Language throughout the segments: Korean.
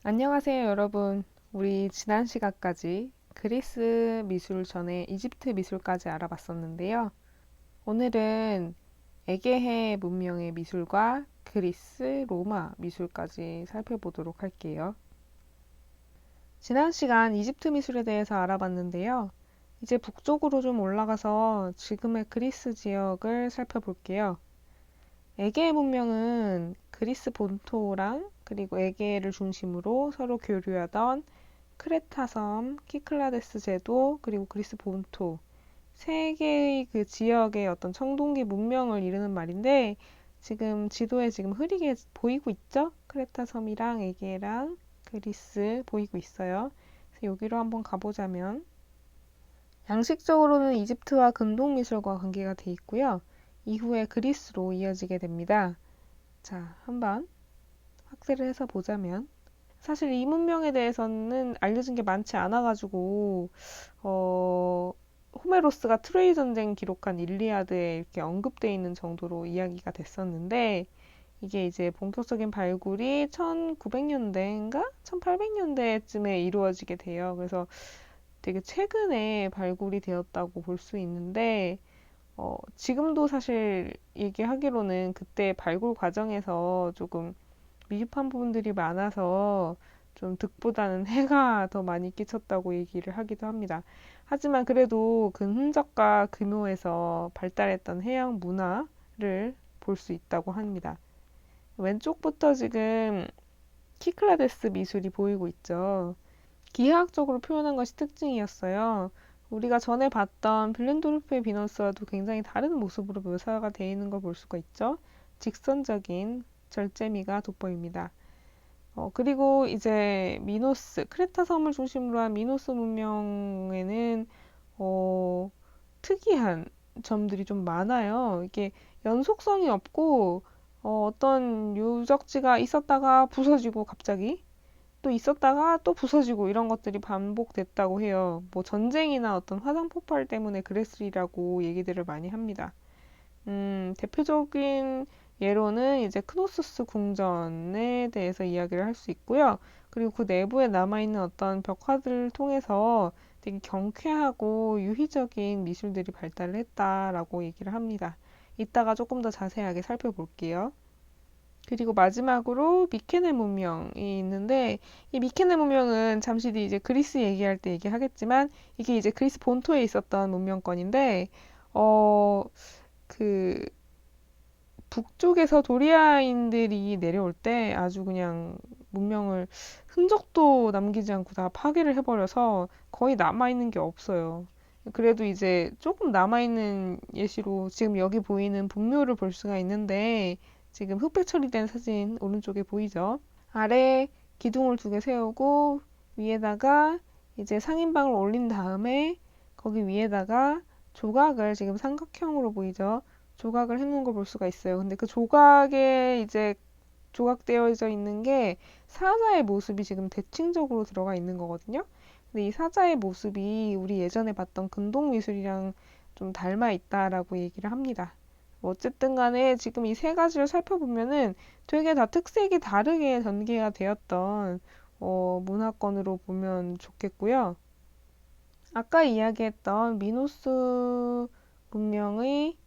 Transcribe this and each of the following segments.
안녕하세요, 여러분. 우리 지난 시간까지 그리스 미술 전에 이집트 미술까지 알아봤었는데요. 오늘은 에게해 문명의 미술과 그리스, 로마 미술까지 살펴보도록 할게요. 지난 시간 이집트 미술에 대해서 알아봤는데요. 이제 북쪽으로 좀 올라가서 지금의 그리스 지역을 살펴볼게요. 에게해 문명은 그리스 본토랑 그리고 에게해를 중심으로 서로 교류하던 크레타 섬, 키클라데스 제도, 그리고 그리스 본토 세 개의 그 지역의 어떤 청동기 문명을 이루는 말인데 지금 지도에 지금 흐리게 보이고 있죠? 크레타 섬이랑 에게랑 그리스 보이고 있어요. 그래서 여기로 한번 가보자면 양식적으로는 이집트와 근동 미술과 관계가 돼 있고요. 이후에 그리스로 이어지게 됩니다. 자, 한번 확대를 해서 보자면 사실 이 문명에 대해서는 알려진 게 많지 않아가지고 호메로스가 트로이 전쟁 기록한 일리아드에 이렇게 언급돼 있는 정도로 이야기가 됐었는데 이게 이제 본격적인 발굴이 1900년대인가 1800년대쯤에 이루어지게 돼요. 그래서 되게 최근에 발굴이 되었다고 볼 수 있는데 지금도 사실 얘기하기로는 그때 발굴 과정에서 조금 미흡한 부분들이 많아서 좀 득보다는 해가 더 많이 끼쳤다고 얘기를 하기도 합니다. 하지만 그래도 그 흔적과 금요에서 발달했던 해양 문화를 볼 수 있다고 합니다. 왼쪽부터 지금 키클라데스 미술이 보이고 있죠. 기하학적으로 표현한 것이 특징이었어요. 우리가 전에 봤던 빌렌도르프의 비너스와도 굉장히 다른 모습으로 묘사가 되어 있는 걸 볼 수가 있죠. 직선적인 절제미가 돋보입니다. 그리고 이제 미노스, 크레타 섬을 중심으로 한 미노스 문명에는 어, 특이한 점들이 좀 많아요. 이게 연속성이 없고 어떤 유적지가 있었다가 부서지고 갑자기 또 있었다가 또 부서지고 이런 것들이 반복됐다고 해요. 뭐 전쟁이나 어떤 화산 폭발 때문에 그랬으리라고 얘기들을 많이 합니다. 대표적인 예로는 이제 크노스스 궁전에 대해서 이야기를 할 수 있고요. 그리고 그 내부에 남아있는 어떤 벽화들을 통해서 되게 경쾌하고 유희적인 미술들이 발달을 했다라고 얘기를 합니다. 이따가 조금 더 자세하게 살펴볼게요. 그리고 마지막으로 미케네 문명이 있는데 이 미케네 문명은 잠시 뒤 이제 그리스 얘기할 때 얘기하겠지만 이게 이제 그리스 본토에 있었던 문명권인데 어, 그 북쪽에서 도리아인들이 내려올 때 아주 그냥 문명을 흔적도 남기지 않고 다 파괴를 해버려서 거의 남아있는 게 없어요. 그래도 이제 조금 남아있는 예시로 지금 여기 보이는 분묘를 볼 수가 있는데 지금 흑백 처리된 사진 오른쪽에 보이죠? 아래 기둥을 두 개 세우고 위에다가 이제 상인방을 올린 다음에 거기 위에다가 조각을 지금 삼각형으로 보이죠? 조각을 해놓은 걸 볼 수가 있어요. 근데 그 조각에 이제 조각되어져 있는 게 사자의 모습이 지금 대칭적으로 들어가 있는 거거든요. 근데 이 사자의 모습이 우리 예전에 봤던 근동 미술이랑 좀 닮아 있다라고 얘기를 합니다. 어쨌든 간에 지금 이 세 가지를 살펴보면은 되게 다 특색이 다르게 전개가 되었던 문화권으로 보면 좋겠고요. 아까 이야기했던 미노스 문명의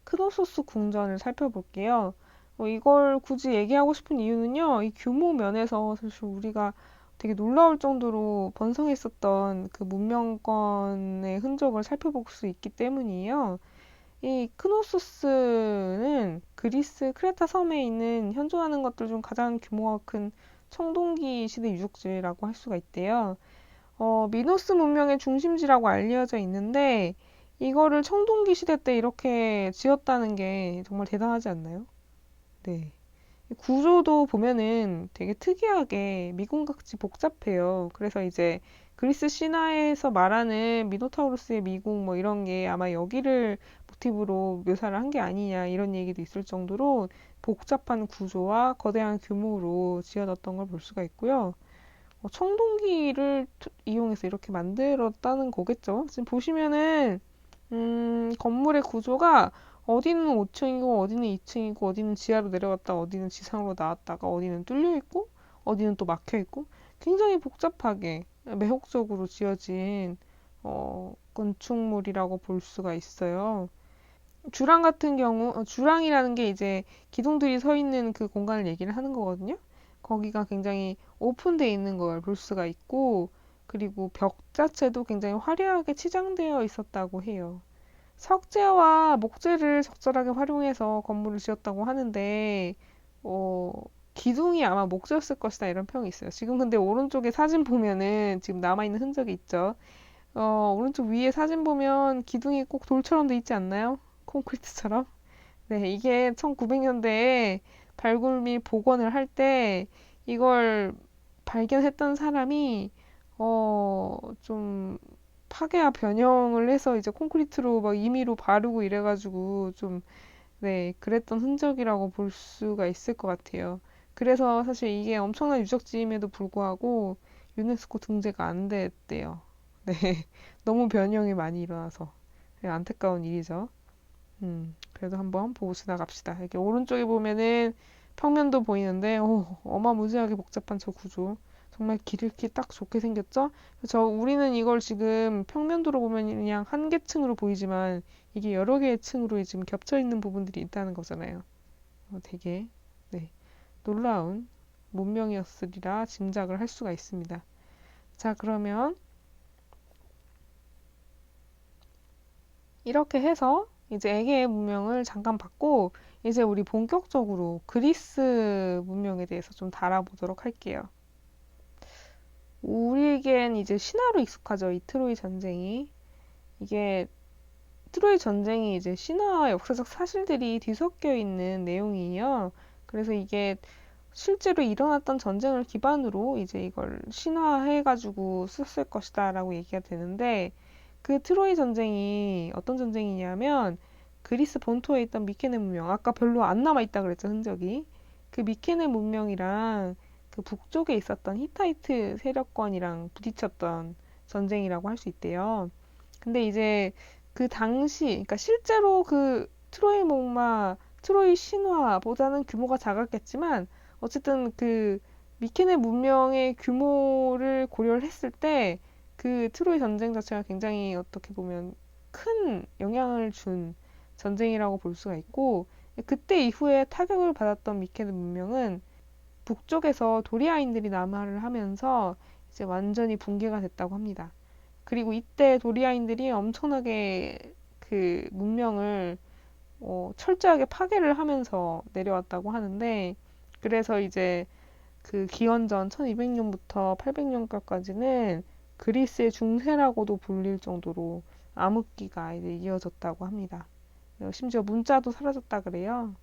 크노소스 궁전을 살펴볼게요. 이걸 굳이 얘기하고 싶은 이유는요, 이 규모 면에서 사실 우리가 되게 놀라울 정도로 번성했었던 그 문명권의 흔적을 살펴볼 수 있기 때문이에요. 이 크노소스는 그리스 크레타 섬에 있는 현존하는 것들 중 가장 규모가 큰 청동기 시대 유적지라고 할 수가 있대요. 미노스 문명의 중심지라고 알려져 있는데 이거를 청동기 시대 때 이렇게 지었다는 게 정말 대단하지 않나요? 네. 구조도 보면은 되게 특이하게 미궁같이 복잡해요. 그래서 이제 그리스 신화에서 말하는 미노타우로스의 미궁 뭐 이런 게 아마 여기를 모티브로 묘사를 한 게 아니냐 이런 얘기도 있을 정도로 복잡한 구조와 거대한 규모로 지어졌던 걸 볼 수가 있고요. 청동기를 이용해서 이렇게 만들었다는 거겠죠. 지금 보시면은 건물의 구조가 어디는 5층이고 어디는 2층이고 어디는 지하로 내려갔다 어디는 지상으로 나왔다가 어디는 뚫려 있고 어디는 또 막혀 있고 굉장히 복잡하게 매혹적으로 지어진 건축물이라고 볼 수가 있어요. 주랑 같은 경우, 주랑이라는 게 이제 기둥들이 서 있는 그 공간을 얘기를 하는 거거든요. 거기가 굉장히 오픈되어 있는 걸 볼 수가 있고, 그리고 벽 자체도 굉장히 화려하게 치장되어 있었다고 해요. 석재와 목재를 적절하게 활용해서 건물을 지었다고 하는데, 어, 기둥이 아마 목재였을 것이다 이런 평이 있어요. 지금 근데 오른쪽에 사진 보면은 지금 남아있는 흔적이 있죠. 오른쪽 위에 사진 보면 기둥이 꼭 돌처럼 돼 있지 않나요? 콘크리트처럼. 네, 이게 1900년대에 발굴 및 복원을 할 때 이걸 발견했던 사람이 좀 파괴와 변형을 해서 이제 콘크리트로 막 임의로 바르고 이래가지고 좀 네, 그랬던 흔적이라고 볼 수가 있을 것 같아요. 그래서 사실 이게 엄청난 유적지임에도 불구하고 유네스코 등재가 안 됐대요. 네, 너무 변형이 많이 일어나서 네, 안타까운 일이죠. 그래도 한번 보고 지나갑시다. 이렇게 오른쪽에 보면은 평면도 보이는데, 어마무지하게 복잡한 저 구조. 정말 길 잃기 딱 좋게 생겼죠? 우리는 이걸 지금 평면도로 보면 그냥 한 개 층으로 보이지만, 이게 여러 개의 층으로 지금 겹쳐 있는 부분들이 있다는 거잖아요. 되게, 네, 놀라운 문명이었으리라 짐작을 할 수가 있습니다. 자, 그러면 이렇게 해서 이제 에게의 문명을 잠깐 봤고, 이제 우리 본격적으로 그리스 문명에 대해서 좀 다뤄보도록 할게요. 우리에겐 이제 신화로 익숙하죠. 이 트로이 전쟁이. 이게 트로이 전쟁이 이제 신화와 역사적 사실들이 뒤섞여 있는 내용이에요. 그래서 이게 실제로 일어났던 전쟁을 기반으로 이제 이걸 신화해가지고 썼을 것이다라고 얘기가 되는데, 그 트로이 전쟁이 어떤 전쟁이냐면 그리스 본토에 있던 미케네 문명, 아까 별로 안 남아있다 그랬죠, 흔적이. 그 미케네 문명이랑 그 북쪽에 있었던 히타이트 세력권이랑 부딪혔던 전쟁이라고 할 수 있대요. 근데 이제 그 당시, 그러니까 실제로 그 트로이 목마, 트로이 신화보다는 규모가 작았겠지만 어쨌든 그 미케네 문명의 규모를 고려를 했을 때 그 트로이 전쟁 자체가 굉장히 어떻게 보면 큰 영향을 준 전쟁이라고 볼 수가 있고, 그때 이후에 타격을 받았던 미케네 문명은 북쪽에서 도리아인들이 남하를 하면서 이제 완전히 붕괴가 됐다고 합니다. 그리고 이때 도리아인들이 엄청나게 그 문명을 철저하게 파괴를 하면서 내려왔다고 하는데, 그래서 이제 그 기원전 1200년부터 800년까지는 그리스의 중세라고도 불릴 정도로 암흑기가 이제 이어졌다고 합니다. 심지어 문자도 사라졌다 그래요.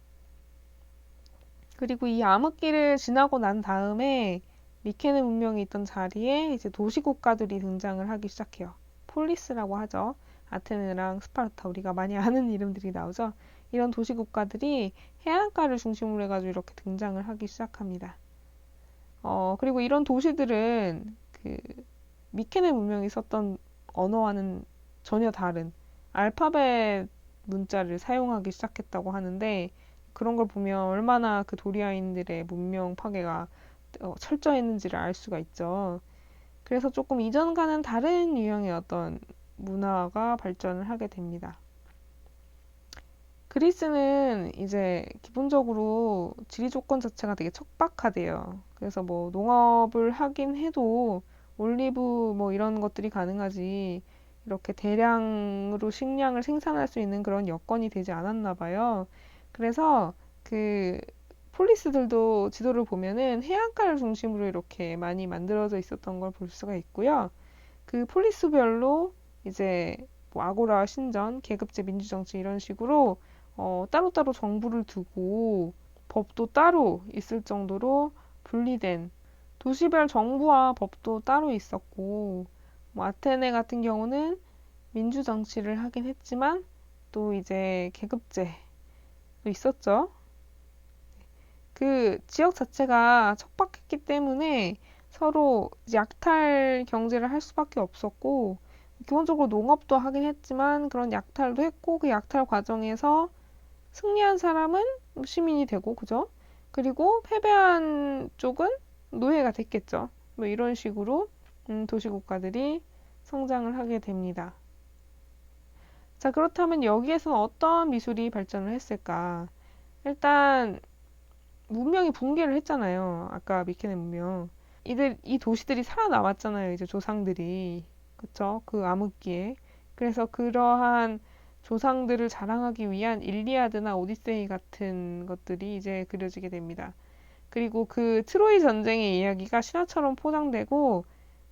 그리고 이 암흑기를 지나고 난 다음에 미케네 문명이 있던 자리에 이제 도시국가들이 등장을 하기 시작해요. 폴리스라고 하죠. 아테네랑 스파르타, 우리가 많이 아는 이름들이 나오죠. 이런 도시국가들이 해안가를 중심으로 해가지고 이렇게 등장을 하기 시작합니다. 그리고 이런 도시들은 그 미케네 문명이 썼던 언어와는 전혀 다른 알파벳 문자를 사용하기 시작했다고 하는데, 그런 걸 보면 얼마나 그 도리아인들의 문명 파괴가 철저했는지를 알 수가 있죠. 그래서 조금 이전과는 다른 유형의 어떤 문화가 발전을 하게 됩니다. 그리스는 이제 기본적으로 지리 조건 자체가 되게 척박하대요. 그래서 뭐 농업을 하긴 해도 올리브 뭐 이런 것들이 가능하지 이렇게 대량으로 식량을 생산할 수 있는 그런 여건이 되지 않았나 봐요. 그래서 그 폴리스들도 지도를 보면은 해안가를 중심으로 이렇게 많이 만들어져 있었던 걸 볼 수가 있고요. 그 폴리스별로 이제 뭐 아고라, 신전, 계급제, 민주정치 이런 식으로 따로따로 정부를 두고 법도 따로 있을 정도로 분리된 도시별 정부와 법도 따로 있었고, 뭐 아테네 같은 경우는 민주정치를 하긴 했지만 또 이제 계급제도 있었죠. 그 지역 자체가 척박했기 때문에 서로 약탈 경제를 할 수밖에 없었고, 기본적으로 농업도 하긴 했지만 그런 약탈도 했고, 그 약탈 과정에서 승리한 사람은 시민이 되고, 그죠? 그리고 패배한 쪽은 노예가 됐겠죠. 뭐 이런 식으로 도시국가들이 성장을 하게 됩니다. 자, 그렇다면 여기에서는 어떤 미술이 발전을 했을까? 일단 문명이 붕괴를 했잖아요. 아까 미케네 문명. 이 도시들이 살아남았잖아요. 이제 조상들이. 그쵸? 그 암흑기에. 그래서 그러한 조상들을 자랑하기 위한 일리아드나 오디세이 같은 것들이 이제 그려지게 됩니다. 그리고 그 트로이 전쟁의 이야기가 신화처럼 포장되고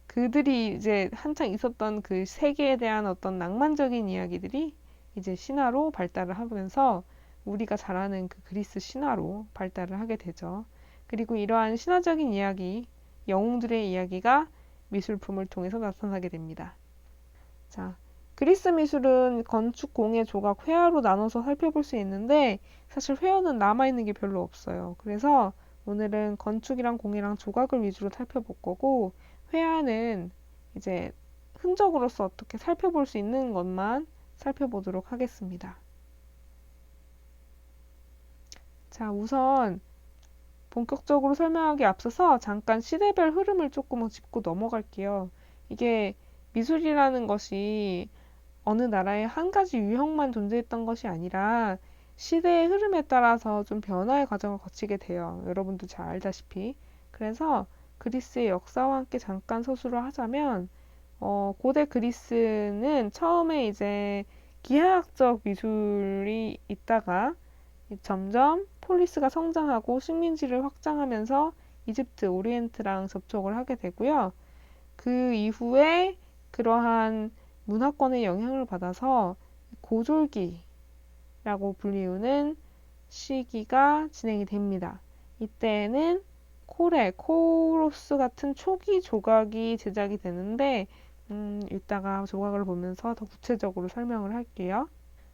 그들이 이제 한창 있었던 그 세계에 대한 어떤 낭만적인 이야기들이 이제 신화로 발달을 하면서 우리가 잘 아는 그 그리스 신화로 발달을 하게 되죠. 그리고 이러한 신화적인 이야기, 영웅들의 이야기가 미술품을 통해서 나타나게 됩니다. 자, 그리스 미술은 건축, 공예, 조각, 회화로 나눠서 살펴볼 수 있는데 사실 회화는 남아있는 게 별로 없어요. 그래서 오늘은 건축이랑 공예랑 조각을 위주로 살펴볼 거고 회화는 이제 흔적으로서 어떻게 살펴볼 수 있는 것만 살펴보도록 하겠습니다. 자, 우선 본격적으로 설명하기 앞서서 잠깐 시대별 흐름을 조금 짚고 넘어갈게요. 이게 미술이라는 것이 어느 나라의 한 가지 유형만 존재했던 것이 아니라 시대의 흐름에 따라서 좀 변화의 과정을 거치게 돼요. 여러분도 잘 알다시피. 그래서 그리스의 역사와 함께 잠깐 서술을 하자면, 고대 그리스는 처음에 이제 기하학적 미술이 있다가 점점 폴리스가 성장하고 식민지를 확장하면서 이집트, 오리엔트랑 접촉을 하게 되고요. 그 이후에 그러한 문화권의 영향을 받아서 고졸기라고 불리우는 시기가 진행이 됩니다. 이때에는 코러스 같은 초기 조각이 제작이 되는데 이따가 조각을 보면서 더 구체적으로 설명을 할게요.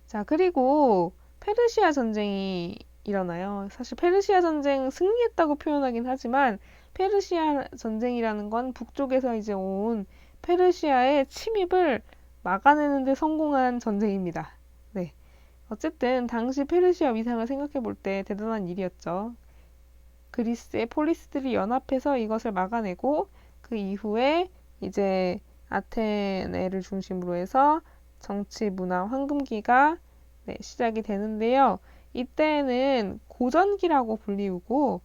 자, 그리고 페르시아 전쟁이 일어나요. 사실 페르시아 전쟁 승리했다고 표현하긴 하지만 페르시아 전쟁이라는 건 북쪽에서 이제 온 페르시아의 침입을 막아내는 데 성공한 전쟁입니다. 네. 어쨌든 당시 페르시아 위상을 생각해 볼 때 대단한 일이었죠. 그리스의 폴리스들이 연합해서 이것을 막아내고 그 이후에 이제 아테네를 중심으로 해서 정치, 문화, 황금기가 시작이 되는데요. 이때는 고전기라고 불리우고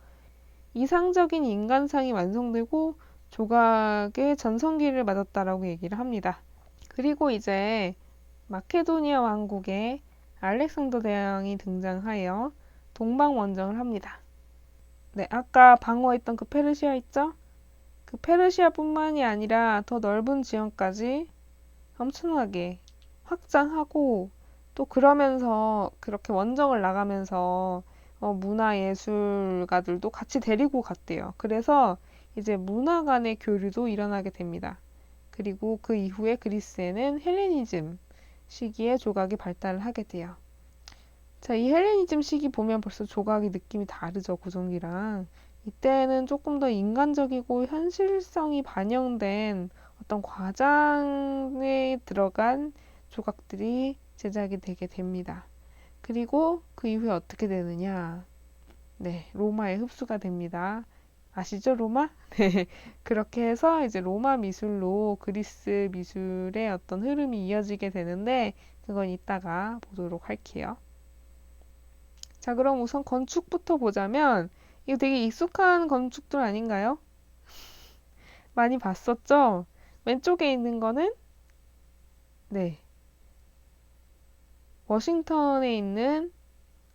이상적인 인간상이 완성되고 조각의 전성기를 맞았다라고 얘기를 합니다. 그리고 이제 마케도니아 왕국의 알렉산더 대왕이 등장하여 동방 원정을 합니다. 네, 아까 방어했던 그 페르시아 있죠? 그 페르시아뿐만이 아니라 더 넓은 지형까지 엄청나게 확장하고 또 그러면서 그렇게 원정을 나가면서 문화예술가들도 같이 데리고 갔대요. 그래서 이제 문화 간의 교류도 일어나게 됩니다. 그리고 그 이후에 그리스에는 헬레니즘 시기에 조각이 발달을 하게 돼요. 자, 이 헬레니즘 시기 보면 벌써 조각이 느낌이 다르죠, 고전기랑. 이때는 조금 더 인간적이고 현실성이 반영된 어떤 과장에 들어간 조각들이 제작이 되게 됩니다. 그리고 그 이후에 어떻게 되느냐? 네, 로마에 흡수가 됩니다. 아시죠, 로마? 네, 그렇게 해서 이제 로마 미술로 그리스 미술의 어떤 흐름이 이어지게 되는데 그건 이따가 보도록 할게요. 자, 그럼 우선 건축부터 보자면 이거 되게 익숙한 건축들 아닌가요? 많이 봤었죠? 왼쪽에 있는 거는 네, 워싱턴에 있는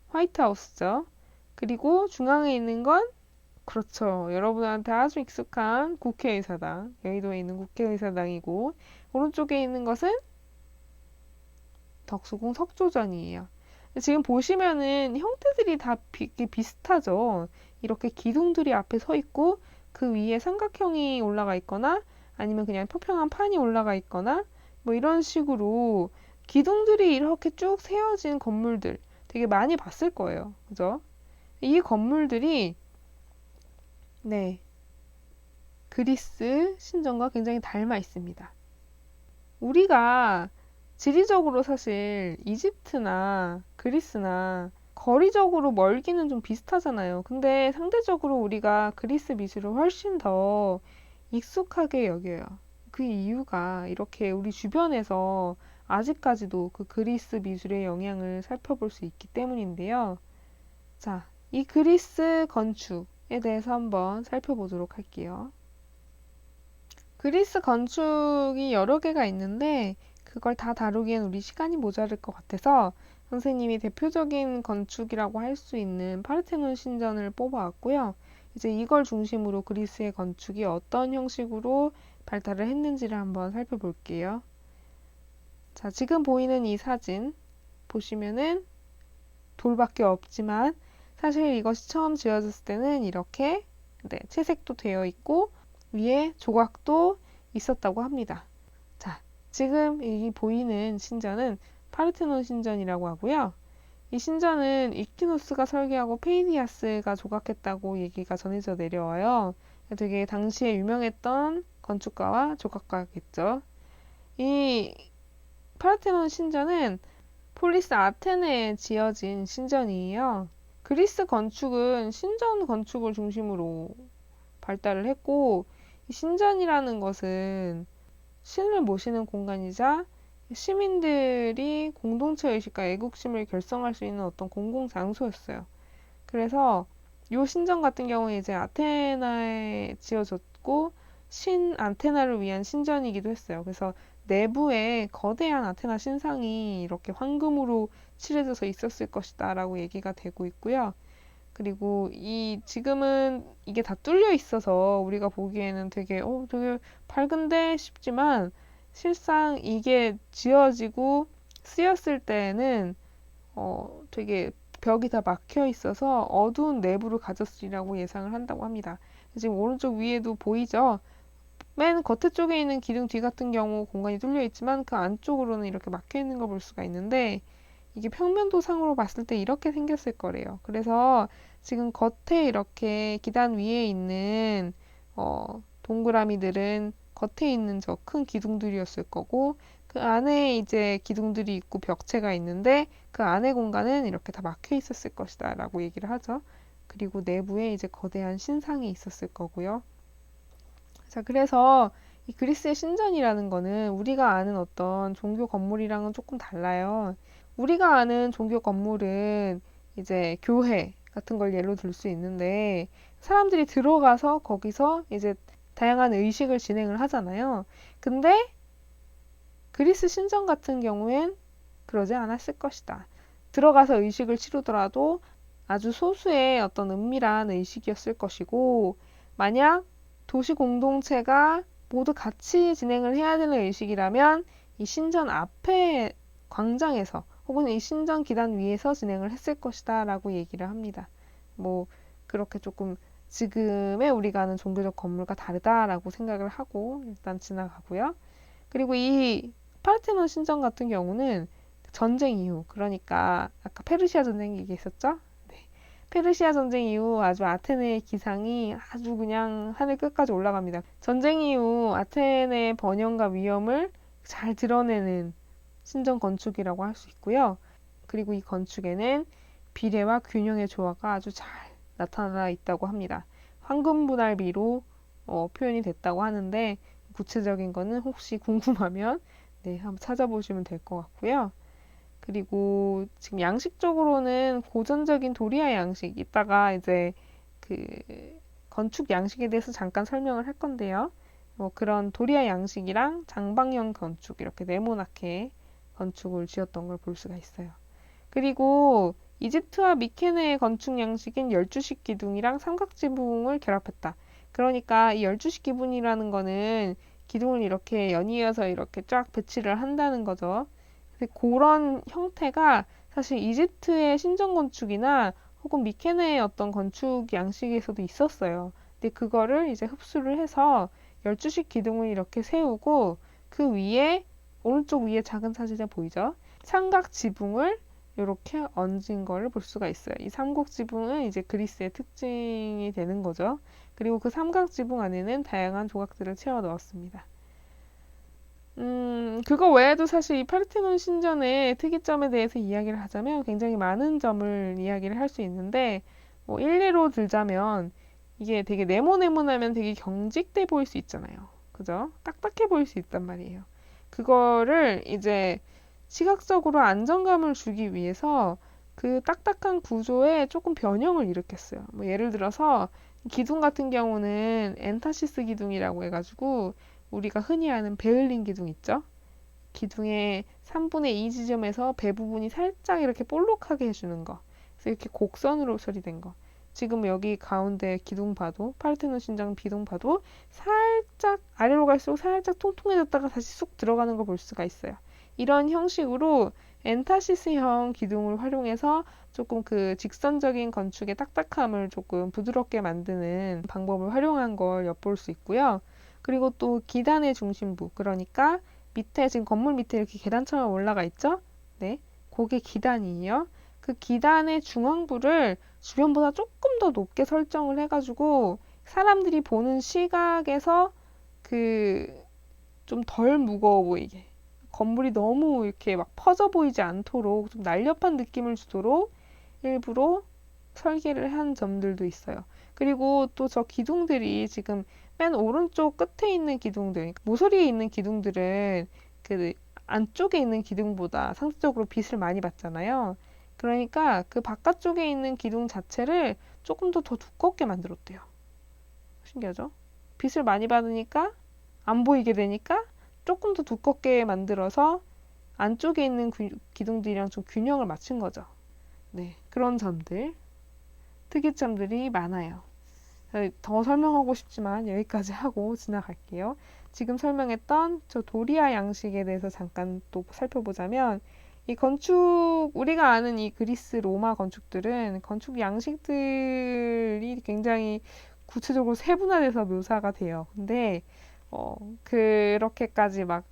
화이트하우스죠. 그리고 중앙에 있는 건 그렇죠. 여러분한테 아주 익숙한 국회의사당, 여의도에 있는 국회의사당이고 오른쪽에 있는 것은 덕수궁 석조전이에요. 지금 보시면은 형태들이 다 비슷하죠. 이렇게 기둥들이 앞에 서 있고 그 위에 삼각형이 올라가 있거나 아니면 그냥 평평한 판이 올라가 있거나 뭐 이런 식으로 기둥들이 이렇게 쭉 세워진 건물들 되게 많이 봤을 거예요. 그죠? 이 건물들이 네, 그리스 신전과 굉장히 닮아 있습니다. 우리가 지리적으로 사실 이집트나 그리스나 거리적으로 멀기는 좀 비슷하잖아요. 근데 상대적으로 우리가 그리스 미술을 훨씬 더 익숙하게 여겨요. 그 이유가 이렇게 우리 주변에서 아직까지도 그 그리스 미술의 영향을 살펴볼 수 있기 때문인데요. 자, 이 그리스 건축에 대해서 한번 살펴보도록 할게요. 그리스 건축이 여러 개가 있는데 그걸 다 다루기엔 우리 시간이 모자랄 것 같아서 선생님이 대표적인 건축이라고 할 수 있는 파르테논 신전을 뽑아왔고요. 이제 이걸 중심으로 그리스의 건축이 어떤 형식으로 발달을 했는지를 한번 살펴볼게요. 자, 지금 보이는 이 사진 보시면은 돌밖에 없지만 사실 이것이 처음 지어졌을 때는 이렇게 채색도 되어 있고 위에 조각도 있었다고 합니다. 자, 지금 이 보이는 신전은 파르테논 신전이라고 하고요. 이 신전은 이퀴노스가 설계하고 페이디아스가 조각했다고 얘기가 전해져 내려와요. 되게 당시에 유명했던 건축가와 조각가겠죠. 이 파르테논 신전은 폴리스 아테네에 지어진 신전이에요. 그리스 건축은 신전 건축을 중심으로 발달을 했고, 이 신전이라는 것은 신을 모시는 공간이자 시민들이 공동체 의식과 애국심을 결성할 수 있는 어떤 공공 장소였어요. 그래서 이 신전 같은 경우는 이제 아테나에 지어졌고 신 아테나를 위한 신전이기도 했어요. 그래서 내부에 거대한 아테나 신상이 이렇게 황금으로 칠해져서 있었을 것이다 라고 얘기가 되고 있고요. 그리고 지금은 이게 다 뚫려 있어서 우리가 보기에는 되게 밝은데 싶지만 실상 이게 지어지고 쓰였을 때에는 되게 벽이 다 막혀 있어서 어두운 내부를 가졌으리라고 예상을 한다고 합니다. 지금 오른쪽 위에도 보이죠? 맨 겉에 쪽에 있는 기둥 뒤 같은 경우 공간이 뚫려 있지만 그 안쪽으로는 이렇게 막혀 있는 걸 볼 수가 있는데 이게 평면도상으로 봤을 때 이렇게 생겼을 거래요. 그래서 지금 겉에 이렇게 기단 위에 있는 동그라미들은 겉에 있는 저 큰 기둥들이었을 거고 그 안에 이제 기둥들이 있고 벽체가 있는데 그 안에 공간은 이렇게 다 막혀 있었을 것이다 라고 얘기를 하죠. 그리고 내부에 이제 거대한 신상이 있었을 거고요. 자, 그래서 이 그리스의 신전이라는 거는 우리가 아는 어떤 종교 건물이랑은 조금 달라요. 우리가 아는 종교 건물은 이제 교회 같은 걸 예로 들 수 있는데 사람들이 들어가서 거기서 이제 다양한 의식을 진행을 하잖아요. 근데 그리스 신전 같은 경우엔 그러지 않았을 것이다. 들어가서 의식을 치르더라도 아주 소수의 어떤 은밀한 의식이었을 것이고 만약 도시 공동체가 모두 같이 진행을 해야 되는 의식이라면 이 신전 앞에 광장에서 혹은 이 신전 기단 위에서 진행을 했을 것이다 라고 얘기를 합니다. 뭐 그렇게 조금 지금의 우리가 아는 종교적 건물과 다르다라고 생각을 하고 일단 지나가고요. 그리고 이 파르테논 신전 같은 경우는 전쟁 이후, 그러니까 아까 페르시아 전쟁 얘기했었죠? 네. 페르시아 전쟁 이후 아주 아테네의 기상이 아주 그냥 하늘 끝까지 올라갑니다. 전쟁 이후 아테네의 번영과 위엄을 잘 드러내는 신전 건축이라고 할 수 있고요. 그리고 이 건축에는 비례와 균형의 조화가 아주 잘 나타나 있다고 합니다. 황금 분할비로 표현이 됐다고 하는데 구체적인 거는 혹시 궁금하면 한번 찾아보시면 될 것 같고요. 그리고 지금 양식적으로는 고전적인 도리아 양식, 이따가 이제 그 건축 양식에 대해서 잠깐 설명을 할 건데요. 그런 도리아 양식이랑 장방형 건축, 이렇게 네모나게 건축을 지었던 걸 볼 수가 있어요. 그리고 이집트와 미케네의 건축 양식인 열주식 기둥이랑 삼각지붕을 결합했다. 그러니까 이 열주식 기둥이라는 거는 기둥을 이렇게 연이어서 이렇게 쫙 배치를 한다는 거죠. 근데 그런 형태가 사실 이집트의 신전 건축이나 혹은 미케네의 어떤 건축 양식에서도 있었어요. 근데 그거를 이제 흡수를 해서 열주식 기둥을 이렇게 세우고 그 위에 오른쪽 위에 작은 사진에 보이죠? 삼각 지붕을 이렇게 얹은 거를 볼 수가 있어요. 이 삼각 지붕은 이제 그리스의 특징이 되는 거죠. 그리고 그 삼각 지붕 안에는 다양한 조각들을 채워 넣었습니다. 그거 외에도 사실 이 파르테논 신전의 특이점에 대해서 이야기를 하자면 굉장히 많은 점을 이야기를 할 수 있는데, 뭐 일례로 들자면 이게 되게 네모네모나면 되게 경직돼 보일 수 있잖아요. 그죠? 딱딱해 보일 수 있단 말이에요. 그거를 이제 시각적으로 안정감을 주기 위해서 그 딱딱한 구조에 조금 변형을 일으켰어요. 뭐 예를 들어서 기둥 같은 경우는 엔타시스 기둥이라고 해가지고 우리가 흔히 아는 베을린 기둥 있죠? 기둥의 3분의 2 지점에서 배 부분이 살짝 이렇게 볼록하게 해주는 거. 그래서 이렇게 곡선으로 처리된 거. 지금 여기 가운데 기둥 봐도, 파르테논 신장 비둥 봐도 살짝 아래로 갈수록 살짝 통통해졌다가 다시 쑥 들어가는 걸 볼 수가 있어요. 이런 형식으로 엔타시스형 기둥을 활용해서 조금 그 직선적인 건축의 딱딱함을 조금 부드럽게 만드는 방법을 활용한 걸 엿볼 수 있고요. 그리고 또 기단의 중심부, 그러니까 밑에 지금 건물 밑에 이렇게 계단처럼 올라가 있죠? 네, 그게 기단이에요. 그 기단의 중앙부를 주변보다 조금 더 높게 설정을 해가지고 사람들이 보는 시각에서 그 좀 덜 무거워 보이게 건물이 너무 이렇게 막 퍼져 보이지 않도록 좀 날렵한 느낌을 주도록 일부러 설계를 한 점들도 있어요. 그리고 또 저 기둥들이 지금 맨 오른쪽 끝에 있는 기둥들, 모서리에 있는 기둥들은 그 안쪽에 있는 기둥보다 상대적으로 빛을 많이 받잖아요. 그러니까 그 바깥쪽에 있는 기둥 자체를 조금 더 두껍게 만들었대요. 신기하죠? 빛을 많이 받으니까 안 보이게 되니까 조금 더 두껍게 만들어서 안쪽에 있는 기둥들이랑 좀 균형을 맞춘 거죠. 네, 그런 점들, 특이점들이 많아요. 더 설명하고 싶지만 여기까지 하고 지나갈게요. 지금 설명했던 저 도리아 양식에 대해서 잠깐 또 살펴보자면 이 건축, 우리가 아는 이 그리스 로마 건축들은 건축 양식들이 굉장히 구체적으로 세분화돼서 묘사가 돼요. 근데 그렇게까지 막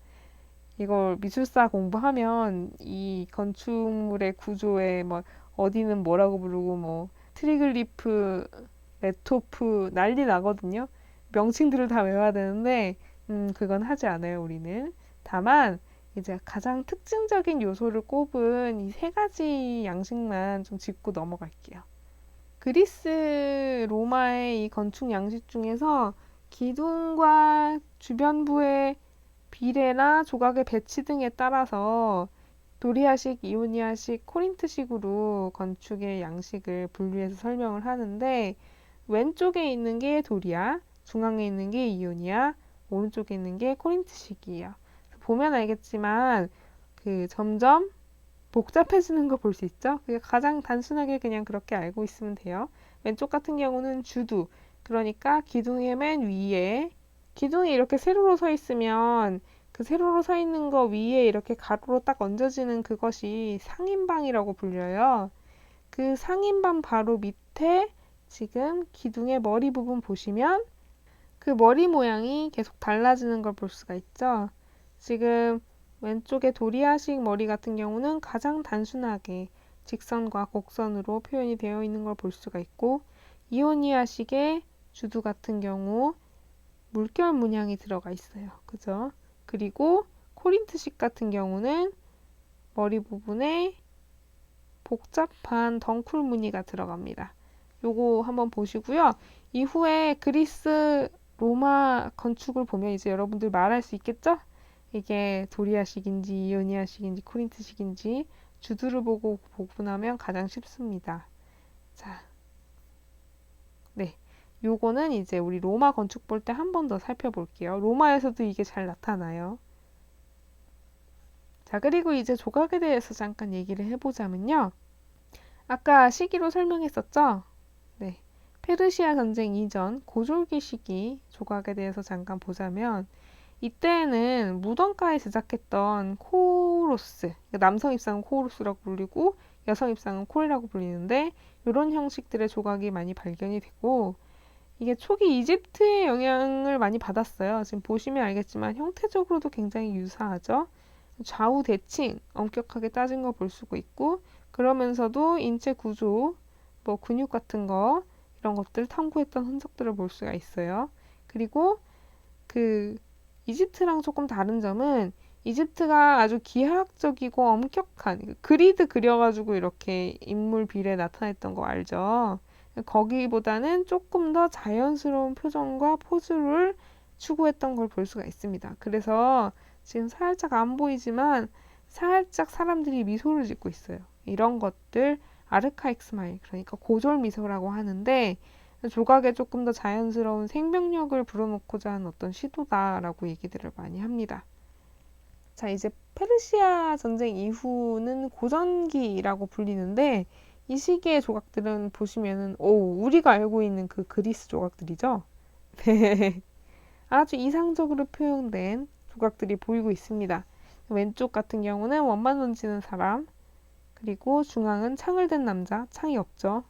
이걸 미술사 공부하면 이 건축물의 구조에 뭐 어디는 뭐라고 부르고 뭐 트리글리프, 메토프 난리 나거든요. 명칭들을 다 외워야 되는데 그건 하지 않아요, 우리는. 다만 이제 가장 특징적인 요소를 꼽은 이 세 가지 양식만 좀 짚고 넘어갈게요. 그리스 로마의 이 건축 양식 중에서 기둥과 주변부의 비례나 조각의 배치 등에 따라서 도리아식, 이오니아식, 코린트식으로 건축의 양식을 분류해서 설명을 하는데 왼쪽에 있는 게 도리아, 중앙에 있는 게 이오니아, 오른쪽에 있는 게 코린트식이에요. 보면 알겠지만 그 점점 복잡해지는 거 볼 수 있죠? 그게 가장 단순하게 그냥 그렇게 알고 있으면 돼요. 왼쪽 같은 경우는 주두, 그러니까 기둥의 맨 위에 기둥이 이렇게 세로로 서 있으면 그 세로로 서 있는 거 위에 이렇게 가로로 딱 얹어지는 그것이 상인방이라고 불려요. 그 상인방 바로 밑에 지금 기둥의 머리 부분 보시면 그 머리 모양이 계속 달라지는 걸 볼 수가 있죠. 지금 왼쪽의 도리아식 머리 같은 경우는 가장 단순하게 직선과 곡선으로 표현이 되어 있는 걸 볼 수가 있고 이오니아식의 주두 같은 경우 물결 문양이 들어가 있어요. 그죠? 그리고 코린트식 같은 경우는 머리 부분에 복잡한 덩쿨 무늬가 들어갑니다. 요거 한번 보시고요. 이후에 그리스 로마 건축을 보면 이제 여러분들 말할 수 있겠죠? 이게 도리아식인지 이오니아식인지 코린트식인지 주두를 보고 구분하면 가장 쉽습니다. 자, 네. 요거는 이제 우리 로마 건축 볼 때 한 번 더 살펴볼게요. 로마에서도 이게 잘 나타나요. 자, 그리고 이제 조각에 대해서 잠깐 얘기를 해보자면요. 아까 시기로 설명했었죠? 네. 페르시아 전쟁 이전 고졸기 시기 조각에 대해서 잠깐 보자면 이때는 무덤가에 제작했던 코로스, 남성 입상은 코로스라고 불리고 여성 입상은 콜이라고 불리는데 이런 형식들의 조각이 많이 발견이 되고 이게 초기 이집트의 영향을 많이 받았어요. 지금 보시면 알겠지만 형태적으로도 굉장히 유사하죠. 좌우 대칭 엄격하게 따진 거 볼 수가 있고 그러면서도 인체 구조, 뭐 근육 같은 거 이런 것들 탐구했던 흔적들을 볼 수가 있어요. 그리고 그 이집트랑 조금 다른 점은 이집트가 아주 기하학적이고 엄격한 그리드 그려가지고 이렇게 인물 비례 나타냈던 거 알죠? 거기보다는 조금 더 자연스러운 표정과 포즈를 추구했던 걸 볼 수가 있습니다. 그래서 지금 살짝 안 보이지만 살짝 사람들이 미소를 짓고 있어요. 이런 것들 아르카익 스마일, 그러니까 고졸 미소라고 하는데 조각에 조금 더 자연스러운 생명력을 불어넣고자 하는 어떤 시도다라고 얘기들을 많이 합니다. 자, 이제 페르시아 전쟁 이후는 고전기라고 불리는데 이 시기의 조각들은 보시면은 우리가 알고 있는 그 그리스 조각들이죠. 네. 아주 이상적으로 표현된 조각들이 보이고 있습니다. 왼쪽 같은 경우는 원만 던지는 사람, 그리고 중앙은 창을 든 남자, 창이 없죠.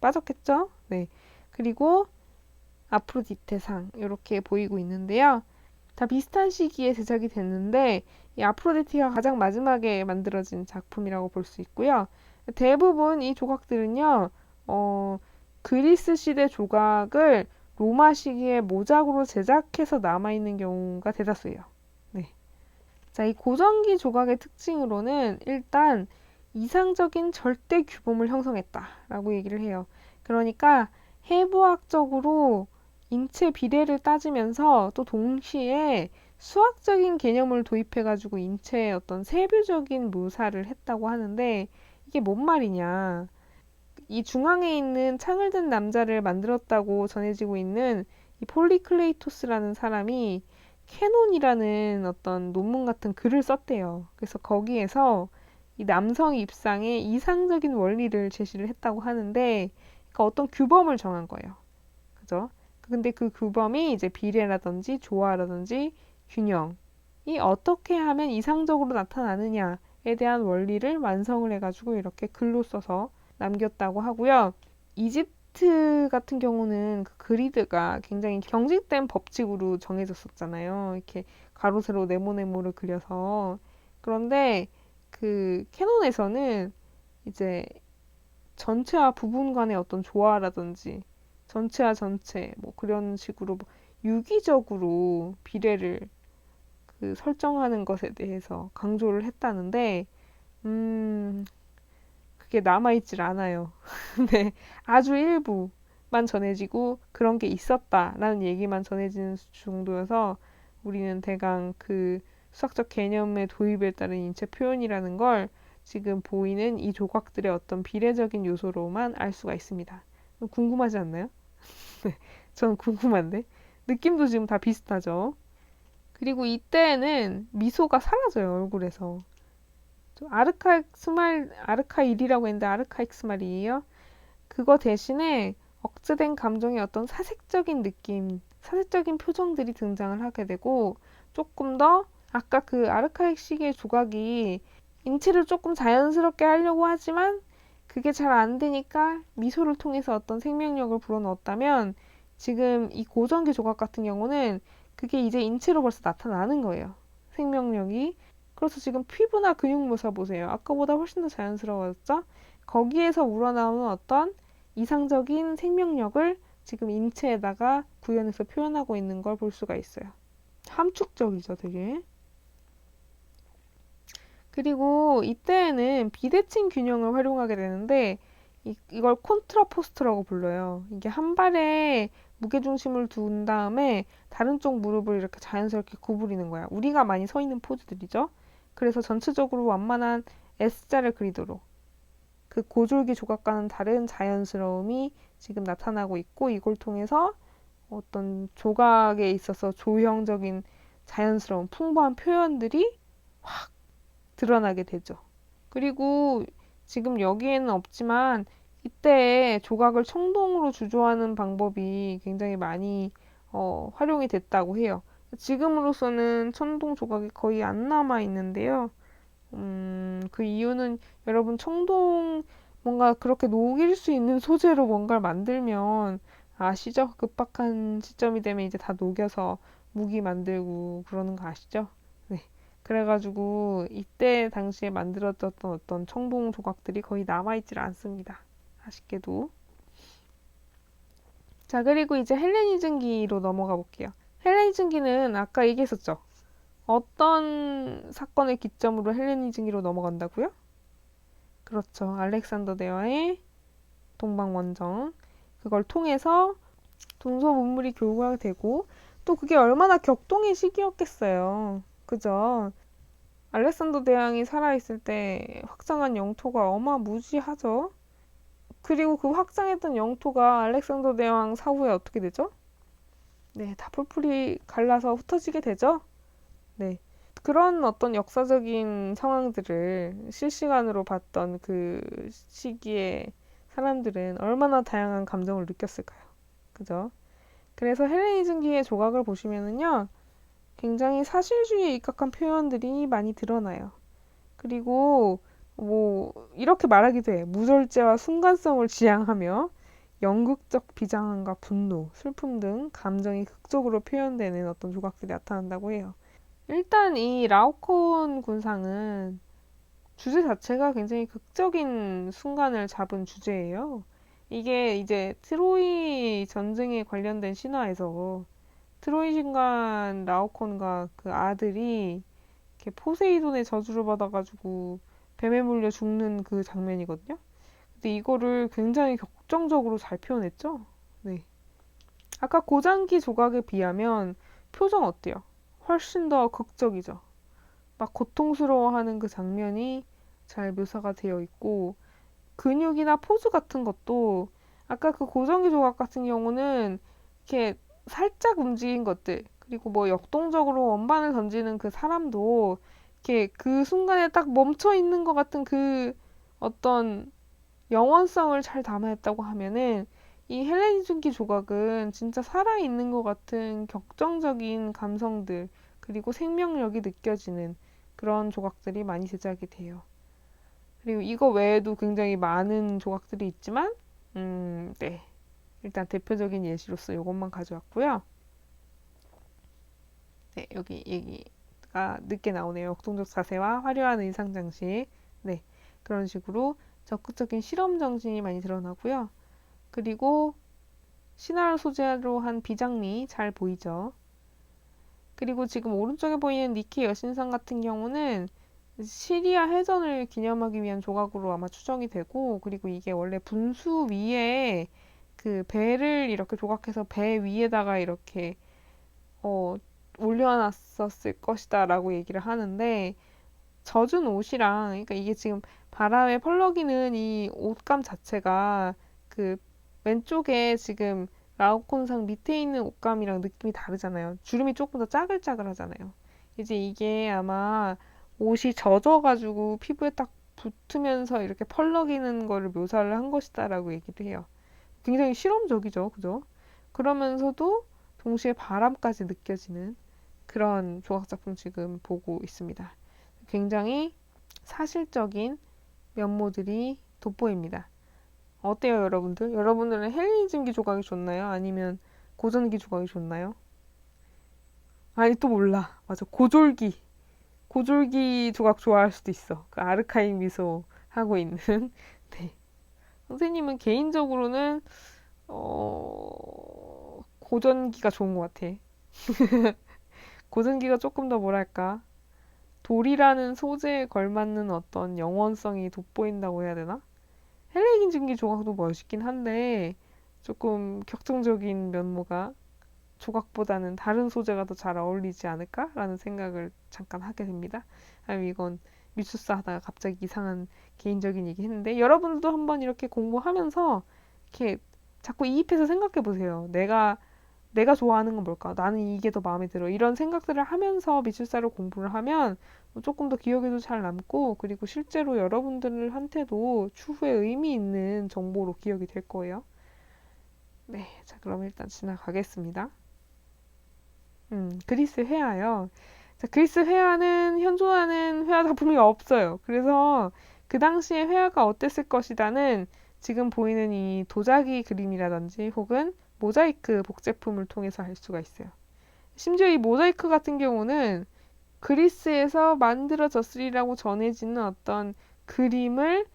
빠졌겠죠? 네. 그리고 아프로디테상 이렇게 보이고 있는데요. 다 비슷한 시기에 제작이 됐는데 이 아프로디테가 가장 마지막에 만들어진 작품이라고 볼 수 있고요. 대부분 이 조각들은요, 그리스 시대 조각을 로마 시기에 모작으로 제작해서 남아있는 경우가 대다수예요. 네. 자, 이 고전기 조각의 특징으로는 일단 이상적인 절대 규범을 형성했다라고 얘기를 해요. 그러니까 해부학적으로 인체 비례를 따지면서 또 동시에 수학적인 개념을 도입해가지고 인체의 어떤 세부적인 묘사를 했다고 하는데 이게 뭔 말이냐. 이 중앙에 있는 창을 든 남자를 만들었다고 전해지고 있는 이 폴리클레이토스라는 사람이 캐논이라는 어떤 논문 같은 글을 썼대요. 그래서 거기에서 이 남성 입상의 이상적인 원리를 제시를 했다고 하는데 그러니까 어떤 규범을 정한 거예요. 그죠? 근데 그 규범이 이제 비례라든지 조화라든지 균형이 어떻게 하면 이상적으로 나타나느냐에 대한 원리를 완성을 해가지고 이렇게 글로 써서 남겼다고 하고요. 이집트 같은 경우는 그 그리드가 굉장히 경직된 법칙으로 정해졌었잖아요. 이렇게 가로, 세로, 네모네모를 그려서. 그런데 그 캐논에서는 이제 전체와 부분 간의 어떤 조화라든지 전체와 전체 뭐 그런 식으로 유기적으로 비례를 그 설정하는 것에 대해서 강조를 했다는데 그게 남아있질 않아요. 네, 아주 일부만 전해지고 그런 게 있었다라는 얘기만 전해지는 정도여서 우리는 대강 그 수학적 개념의 도입에 따른 인체 표현이라는 걸 지금 보이는 이 조각들의 어떤 비례적인 요소로만 알 수가 있습니다. 궁금하지 않나요? 네, 저는 궁금한데. 느낌도 지금 다 비슷하죠? 그리고 이때에는 미소가 사라져요, 얼굴에서. 아르카일이라고 했는데 아르카익 스마일이에요. 그거 대신에 억제된 감정의 어떤 사색적인 느낌, 사색적인 표정들이 등장을 하게 되고 조금 더 아까 그 아르카익 시기의 조각이 인체를 조금 자연스럽게 하려고 하지만 그게 잘 안 되니까 미소를 통해서 어떤 생명력을 불어넣었다면 지금 이 고전기 조각 같은 경우는 그게 이제 인체로 벌써 나타나는 거예요. 생명력이. 그래서 지금 피부나 근육 묘사 보세요. 아까보다 훨씬 더 자연스러워졌죠? 거기에서 우러나오는 어떤 이상적인 생명력을 지금 인체에다가 구현해서 표현하고 있는 걸 볼 수가 있어요. 함축적이죠, 되게. 그리고 이때에는 비대칭 균형을 활용하게 되는데 이걸 콘트라포스트라고 불러요. 이게 한 발에 무게중심을 둔 다음에 다른 쪽 무릎을 이렇게 자연스럽게 구부리는 거야. 우리가 많이 서 있는 포즈들이죠. 그래서 전체적으로 완만한 S자를 그리도록 그 고졸기 조각과는 다른 자연스러움이 지금 나타나고 있고 이걸 통해서 어떤 조각에 있어서 조형적인 자연스러운 풍부한 표현들이 확 드러나게 되죠. 그리고 지금 여기에는 없지만 이때 조각을 청동으로 주조하는 방법이 굉장히 많이 활용이 됐다고 해요. 지금으로서는 청동 조각이 거의 안 남아 있는데요. 그 이유는 여러분 청동 뭔가 그렇게 녹일 수 있는 소재로 뭔가를 만들면 아시죠? 급박한 시점이 되면 이제 다 녹여서 무기 만들고 그러는 거 아시죠? 네. 그래가지고 이때 당시에 만들어졌던 어떤 청동 조각들이 거의 남아있질 않습니다. 아쉽게도. 자, 그리고 이제 헬레니즘기로 넘어가 볼게요. 헬레니즘 헬레니즘기는 아까 얘기했었죠. 어떤 사건을 기점으로 헬레니즘기로 넘어간다고요? 그렇죠. 알렉산더 대왕의 동방원정. 그걸 통해서 동서문물이 교류가 되고 또 그게 얼마나 격동의 시기였겠어요. 그죠? 알렉산더 대왕이 살아있을 때 확장한 영토가 어마무지하죠. 그리고 그 확장했던 영토가 알렉산더 대왕 사후에 어떻게 되죠? 네, 다 뿔뿔이 갈라서 흩어지게 되죠. 네. 그런 어떤 역사적인 상황들을 실시간으로 봤던 그 시기에 사람들은 얼마나 다양한 감정을 느꼈을까요? 그죠? 그래서 헬레니즘기의 조각을 보시면은요, 굉장히 사실주의에 입각한 표현들이 많이 드러나요. 그리고 뭐 이렇게 말하기도 해. 무절제와 순간성을 지향하며 연극적 비장함과 분노, 슬픔 등 감정이 극적으로 표현되는 어떤 조각들이 나타난다고 해요. 일단 이 라오콘 군상은 주제 자체가 굉장히 극적인 순간을 잡은 주제예요. 이게 이제 트로이 전쟁에 관련된 신화에서 트로이 신관 라오콘과 그 아들이 이렇게 포세이돈의 저주를 받아가지고 뱀에 물려 죽는 그 장면이거든요. 근데 이거를 굉장히 격정적으로 잘 표현했죠? 네. 아까 고장기 조각에 비하면 표정 어때요? 훨씬 더 극적이죠. 막 고통스러워하는 그 장면이 잘 묘사가 되어 있고 근육이나 포즈 같은 것도 아까 그 고정기 조각 같은 경우는 이렇게 살짝 움직인 것들 그리고 뭐 역동적으로 원반을 던지는 그 사람도 이렇게 그 순간에 딱 멈춰 있는 것 같은 그 어떤 영원성을 잘 담아냈다고 하면은 이 헬레니즘기 조각은 진짜 살아있는 것 같은 격정적인 감성들 그리고 생명력이 느껴지는 그런 조각들이 많이 제작이 돼요. 그리고 이거 외에도 굉장히 많은 조각들이 있지만, 네. 일단 대표적인 예시로서 이것만 가져왔고요. 네, 여기 얘기가 늦게 나오네요. 역동적 자세와 화려한 의상 장식. 네, 그런 식으로 적극적인 실험 정신이 많이 드러나고요. 그리고 신화를 소재로 한 비장미 잘 보이죠. 그리고 지금 오른쪽에 보이는 니케 여신상 같은 경우는 시리아 해전을 기념하기 위한 조각으로 아마 추정이 되고, 그리고 이게 원래 분수 위에 그 배를 이렇게 조각해서 배 위에다가 이렇게 어, 올려놨었을 것이다라고 얘기를 하는데, 젖은 옷이랑, 그러니까 이게 지금 바람에 펄럭이는 이 옷감 자체가 그 왼쪽에 지금 라오콘상 밑에 있는 옷감이랑 느낌이 다르잖아요. 주름이 조금 더 짜글짜글하잖아요. 이제 이게 아마 옷이 젖어가지고 피부에 딱 붙으면서 이렇게 펄럭이는 거를 묘사를 한 것이다라고 얘기를 해요. 굉장히 실험적이죠, 그죠? 그러면서도 동시에 바람까지 느껴지는 그런 조각작품 지금 보고 있습니다. 굉장히 사실적인 면모들이 돋보입니다. 어때요, 여러분들? 여러분들은 헬리즘기 조각이 좋나요? 아니면 고전기 조각이 좋나요? 아니, 또 몰라. 맞아, 고졸기. 고졸기 조각 좋아할 수도 있어. 그 아르카이브 미소 하고 있는. 네. 선생님은 개인적으로는, 고전기가 좋은 것 같아. 고전기가 조금 더 뭐랄까. 돌이라는 소재에 걸맞는 어떤 영원성이 돋보인다고 해야 되나? 헬레니즘기 조각도 멋있긴 한데 조금 격정적인 면모가 조각보다는 다른 소재가 더 잘 어울리지 않을까라는 생각을 잠깐 하게 됩니다. 아니 이건 미술사 하다가 갑자기 이상한 개인적인 얘기 했는데 여러분들도 한번 이렇게 공부하면서 이렇게 자꾸 이입해서 생각해 보세요. 내가 좋아하는 건 뭘까? 나는 이게 더 마음에 들어. 이런 생각들을 하면서 미술사를 공부를 하면 조금 더 기억에도 잘 남고, 그리고 실제로 여러분들한테도 추후에 의미 있는 정보로 기억이 될 거예요. 네, 자, 그럼 일단 지나가겠습니다. 그리스 회화요. 자, 그리스 회화는 현존하는 회화 작품이 없어요. 그래서 그 당시에 회화가 어땠을 것이다는 지금 보이는 이 도자기 그림이라든지 혹은 모자이크 복제품을 통해서 알 수가 있어요. 심지어 이 모자이크 같은 경우는 그리스에서 만들어졌으리라고 전해지는 어떤 그림을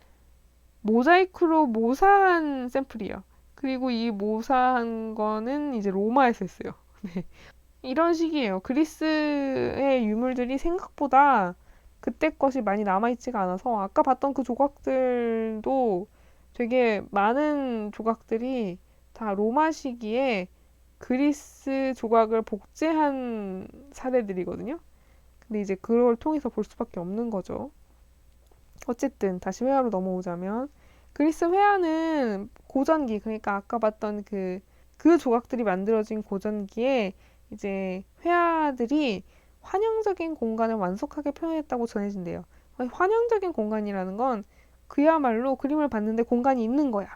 모자이크로 모사한 샘플이에요. 그리고 이 모사한 거는 이제 로마에서 했어요. 네. 이런 식이에요. 그리스의 유물들이 생각보다 그때 것이 많이 남아있지가 않아서 아까 봤던 그 조각들도 되게 많은 조각들이 다 로마 시기에 그리스 조각을 복제한 사례들이거든요. 근데 이제 그걸 통해서 볼 수밖에 없는 거죠. 어쨌든 다시 회화로 넘어오자면 그리스 회화는 고전기, 그러니까 아까 봤던 그 조각들이 만들어진 고전기에 이제 회화들이 환영적인 공간을 완속하게 표현했다고 전해진대요. 환영적인 공간이라는 건 그야말로 그림을 봤는데 공간이 있는 거야.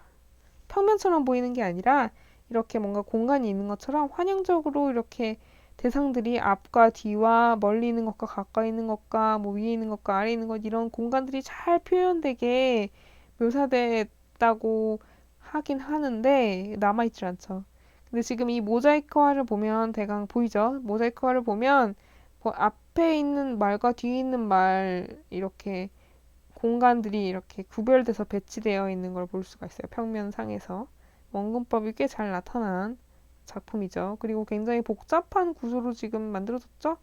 평면처럼 보이는 게 아니라 이렇게 뭔가 공간이 있는 것처럼 환영적으로 이렇게 대상들이 앞과 뒤와 멀리 있는 것과 가까이 있는 것과 뭐 위에 있는 것과 아래에 있는 것 이런 공간들이 잘 표현되게 묘사됐다고 하긴 하는데 남아있질 않죠. 근데 지금 이 모자이크화를 보면 대강 보이죠? 모자이크화를 보면 뭐 앞에 있는 말과 뒤에 있는 말 이렇게 공간들이 이렇게 구별돼서 배치되어 있는 걸 볼 수가 있어요. 평면상에서. 원근법이 꽤 잘 나타난 작품이죠. 그리고 굉장히 복잡한 구조로 지금 만들어졌죠?